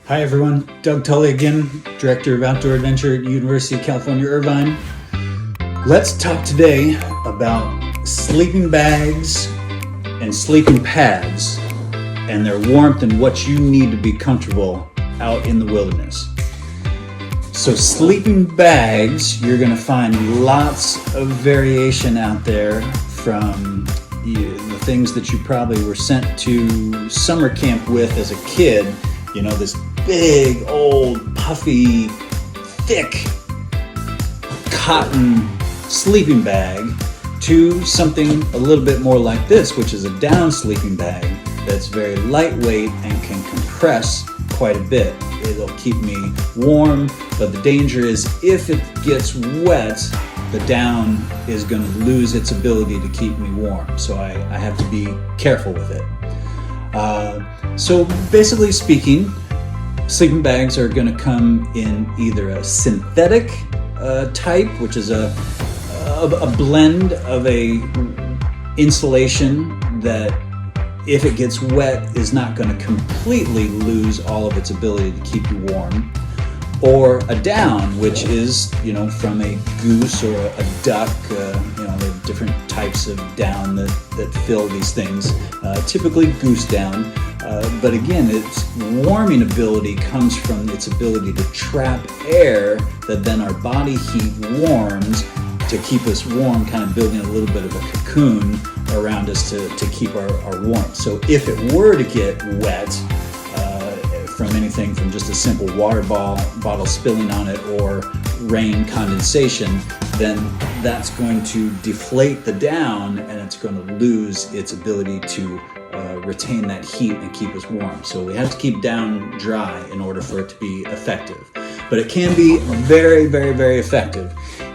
Hi everyone, Doug Tully again, Director of Outdoor Adventure at University of California, Irvine. Let's talk today about sleeping bags and sleeping pads and their warmth and what you need to be comfortable out in the wilderness. So sleeping bags, you're going to find lots of variation out there from the things that you probably were sent to summer camp with as a kid. You know, this big, old, puffy, thick cotton sleeping bag to something a little bit more like this, which is a down sleeping bag that's very lightweight and can compress quite a bit. It'll keep me warm, but the danger is if it gets wet, the down is going to lose its ability to keep me warm. So I have to be careful with it. So basically speaking, sleeping bags are going to come in either a synthetic type, which is a blend of a insulation that if it gets wet is not going to completely lose all of its ability to keep you warm, or a down, which is, you know, from a goose or a duck. There are different types of down that fill these things, typically goose down. But again, its warming ability comes from its ability to trap air that then our body heat warms to keep us warm, kind of building a little bit of a cocoon around us to keep our warmth. So if it were to get wet from anything from just a simple water bottle spilling on it or rain condensation, then that's going to deflate the down and it's going to lose its ability to retain that heat and keep us warm. So we have to keep down dry in order for it to be effective. But it can be very, very, very effective.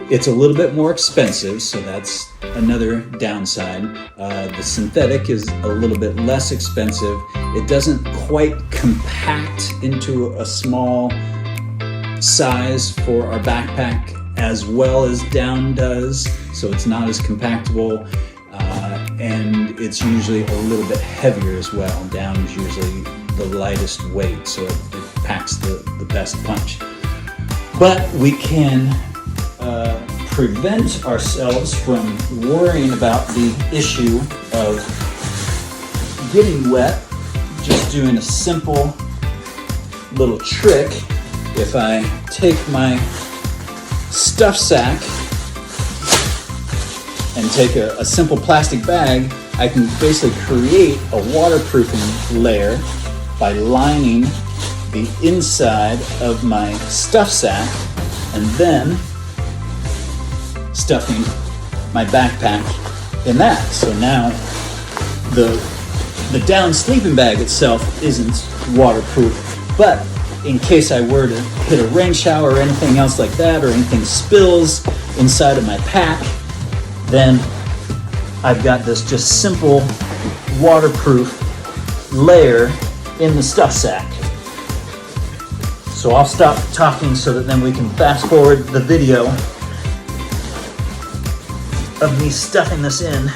It's a little bit more expensive, so that's another downside. The synthetic is a little bit less expensive. It doesn't quite compact into a small size for our backpack as well as down does, so it's not as compactable. And it's usually a little bit heavier as well. Down is usually the lightest weight, so it packs the best punch. But we can prevent ourselves from worrying about the issue of getting wet just doing a simple little trick. If I take my stuff sack and take a simple plastic bag, I can basically create a waterproofing layer by lining the inside of my stuff sack and then stuffing my backpack in that. So now the down sleeping bag itself isn't waterproof, but in case I were to hit a rain shower or anything else like that, or anything spills inside of my pack, then I've got this just simple waterproof layer in the stuff sack. So I'll stop talking so that then we can fast forward the video of me stuffing this in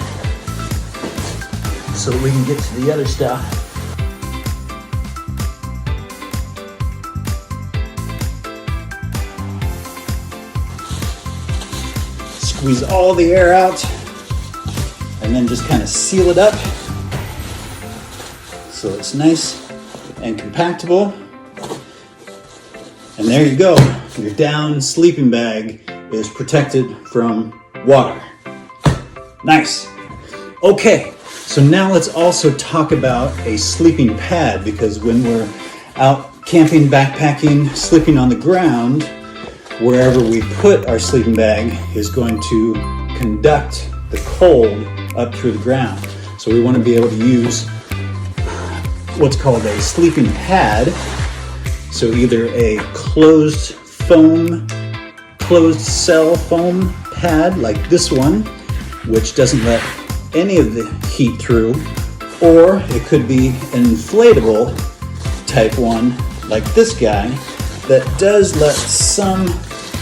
so that we can get to the other stuff. Squeeze all the air out and then just kind of seal it up so it's nice and compactable. And there you go. Your down sleeping bag is protected from water. Nice. Okay, so now let's also talk about a sleeping pad, because when we're out camping, backpacking, sleeping on the ground, wherever we put our sleeping bag is going to conduct the cold up through the ground. So we want to be able to use what's called a sleeping pad. So either a closed cell foam pad like this one, which doesn't let any of the heat through, or it could be an inflatable type one like this guy that does let some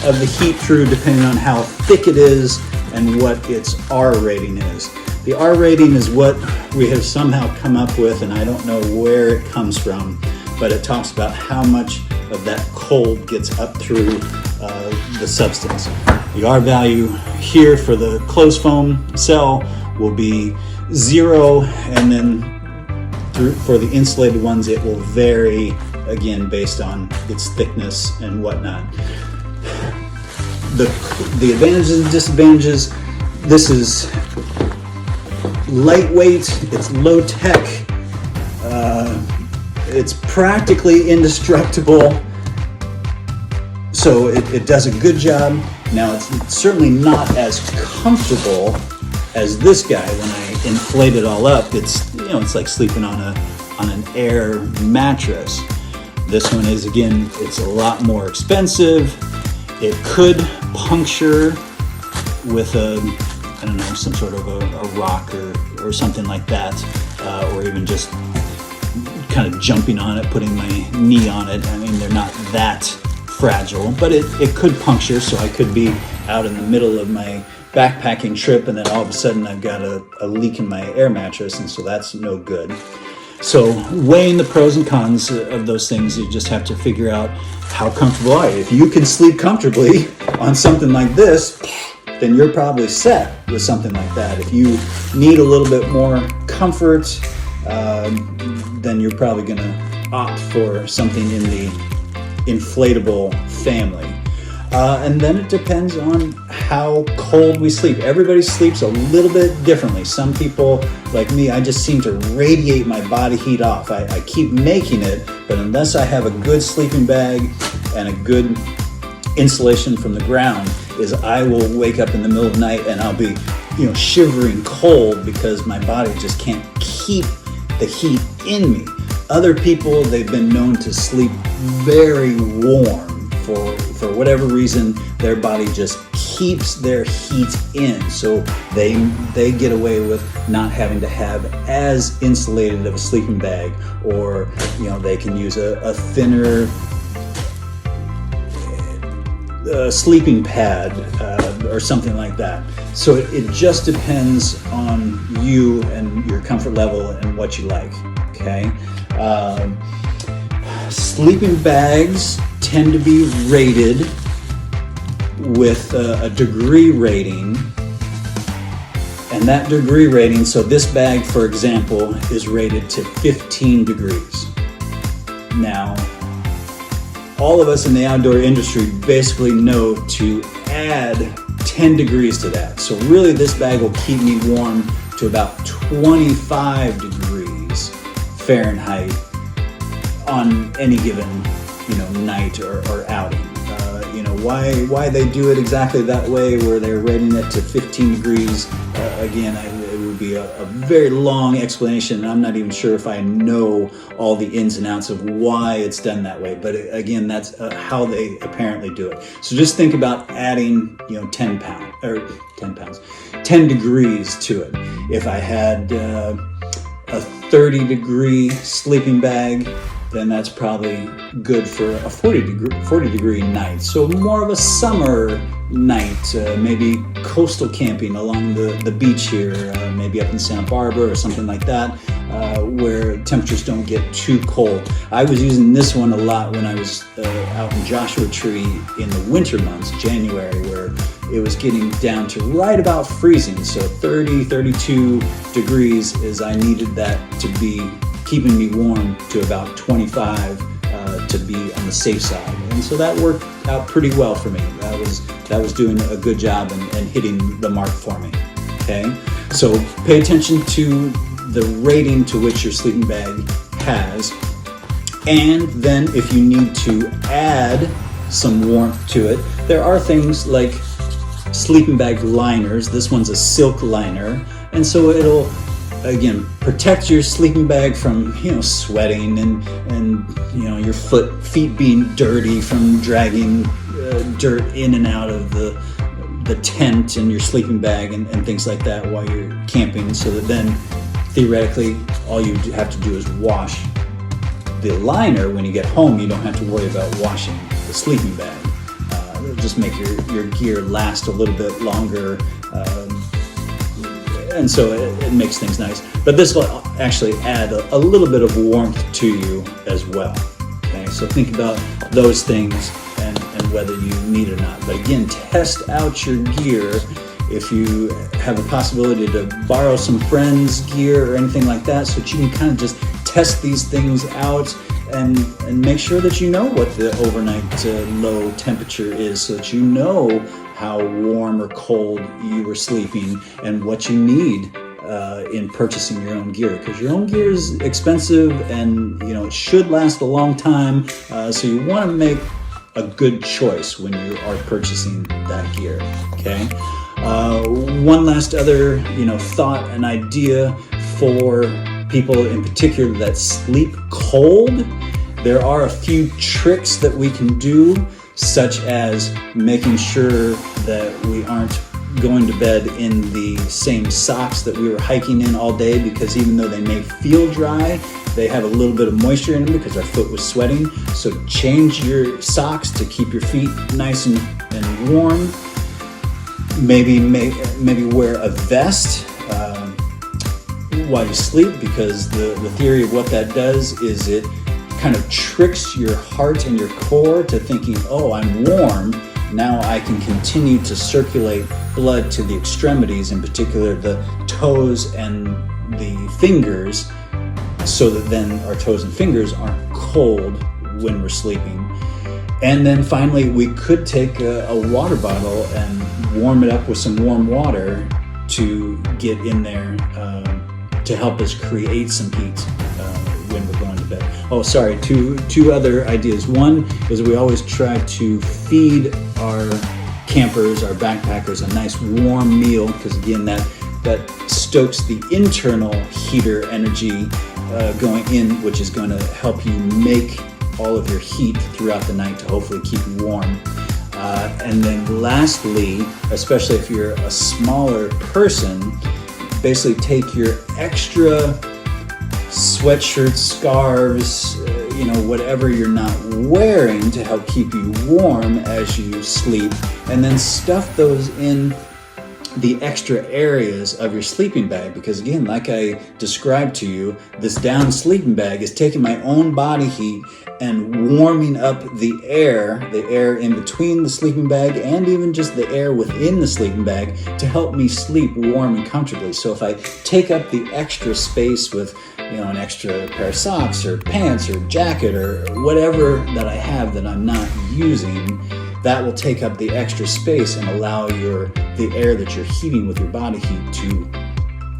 of the heat through depending on how thick it is and what its R rating is. The R rating is what we have somehow come up with, and I don't know where it comes from, but it talks about how much of that cold gets up through the substance. The R value here for the closed foam cell will be 0, and then for the insulated ones it will vary again based on its thickness and whatnot. The advantages and disadvantages: this is lightweight, it's low tech, it's practically indestructible, so it does a good job. Now it's certainly not as comfortable as this guy. When I inflate it all up, it's like sleeping on an air mattress. This one is, again, it's a lot more expensive. It could puncture with some sort of a rock or something like that, or even just kind of jumping on it, putting my knee on it. I mean, they're not that fragile, but it could puncture, so I could be out in the middle of my backpacking trip and then all of a sudden I've got a leak in my air mattress, and so that's no good. So weighing the pros and cons of those things, you just have to figure out how comfortable are you. If you can sleep comfortably on something like this, then you're probably set with something like that. If you need a little bit more comfort, then you're probably going to opt for something in the inflatable family. And then it depends on how cold we sleep. Everybody sleeps a little bit differently. Some people, like me, I just seem to radiate my body heat off. I keep making it, but unless I have a good sleeping bag and a good insulation from the ground, I will wake up in the middle of the night and I'll be, shivering cold because my body just can't keep the heat in me. Other people, they've been known to sleep very warm. For whatever reason, their body just keeps their heat in, so they get away with not having to have as insulated of a sleeping bag, or they can use a thinner sleeping pad or something like that. So it just depends on you and your comfort level and what you like. Okay, sleeping bags tend to be rated with a degree rating, and that degree rating, so this bag, for example, is rated to 15 degrees. Now, all of us in the outdoor industry basically know to add 10 degrees to that. So really this bag will keep me warm to about 25 degrees Fahrenheit on any given night or outing. Why they do it exactly that way, where they're rating it to 15 degrees, again, it would be a very long explanation, and I'm not even sure if I know all the ins and outs of why it's done that way, but again, that's how they apparently do it. So just think about adding 10 degrees to it. If I had a 30 degree sleeping bag, then that's probably good for a 40 degree night. So more of a summer night, maybe coastal camping along the beach here, maybe up in Santa Barbara or something like that, where temperatures don't get too cold. I was using this one a lot when I was out in Joshua Tree in the winter months, January, where it was getting down to right about freezing. So 30, 32 degrees is I needed that to be keeping me warm to about 25 to be on the safe side, and so that worked out pretty well for me. That was doing a good job and hitting the mark for me. Okay, so pay attention to the rating to which your sleeping bag has, and then if you need to add some warmth to it, there are things like sleeping bag liners. This one's a silk liner, and so it'll again protect your sleeping bag from sweating and your feet being dirty from dragging dirt in and out of the tent and your sleeping bag and things like that while you're camping, so that then theoretically all you have to do is wash the liner when you get home. You don't have to worry about washing the sleeping bag. It'll just make your gear last a little bit longer, and so it makes things nice. But this will actually add a little bit of warmth to you as well. So think about those things and whether you need it or not. But again, test out your gear. If you have a possibility to borrow some friends' gear or anything like that, so that you can kind of just test these things out and make sure that you know what the overnight low temperature is, so that you know how warm or cold you were sleeping and what you need in purchasing your own gear, because your own gear is expensive and it should last a long time, so you want to make a good choice when you are purchasing that gear. Okay. One last other thought and idea for people in particular that sleep cold. There are a few tricks that we can do, such as making sure that we aren't going to bed in the same socks that we were hiking in all day, because even though they may feel dry, they have a little bit of moisture in them because our foot was sweating. So change your socks to keep your feet nice and warm. Maybe wear a vest while you sleep, because the theory of what that does is it kind of tricks your heart and your core to thinking, oh, I'm warm, now I can continue to circulate blood to the extremities, in particular the toes and the fingers, so that then our toes and fingers aren't cold when we're sleeping. And then finally, we could take a water bottle and warm it up with some warm water to get in there to help us create some heat when we're going to bed. Oh, sorry, two other ideas. One is we always try to feed our campers, our backpackers, a nice warm meal, because again, that stokes the internal heater energy going in, which is going to help you make all of your heat throughout the night to hopefully keep you warm. And then lastly, especially if you're a smaller person, basically take your extra sweatshirts, scarves, whatever you're not wearing to help keep you warm as you sleep, and then stuff those in the extra areas of your sleeping bag, because again, like I described to you, this down sleeping bag is taking my own body heat and warming up the air in between the sleeping bag and even just the air within the sleeping bag to help me sleep warm and comfortably. So if I take up the extra space with an extra pair of socks or pants or jacket or whatever that I have that I'm not using, that will take up the extra space and allow the air that you're heating with your body heat to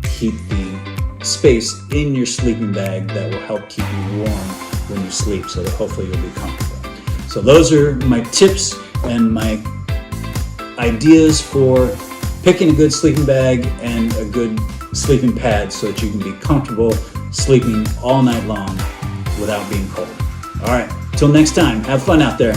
heat the space in your sleeping bag that will help keep you warm when you sleep, so that hopefully you'll be comfortable. So those are my tips and my ideas for picking a good sleeping bag and a good sleeping pad so that you can be comfortable sleeping all night long without being cold. All right, till next time, have fun out there.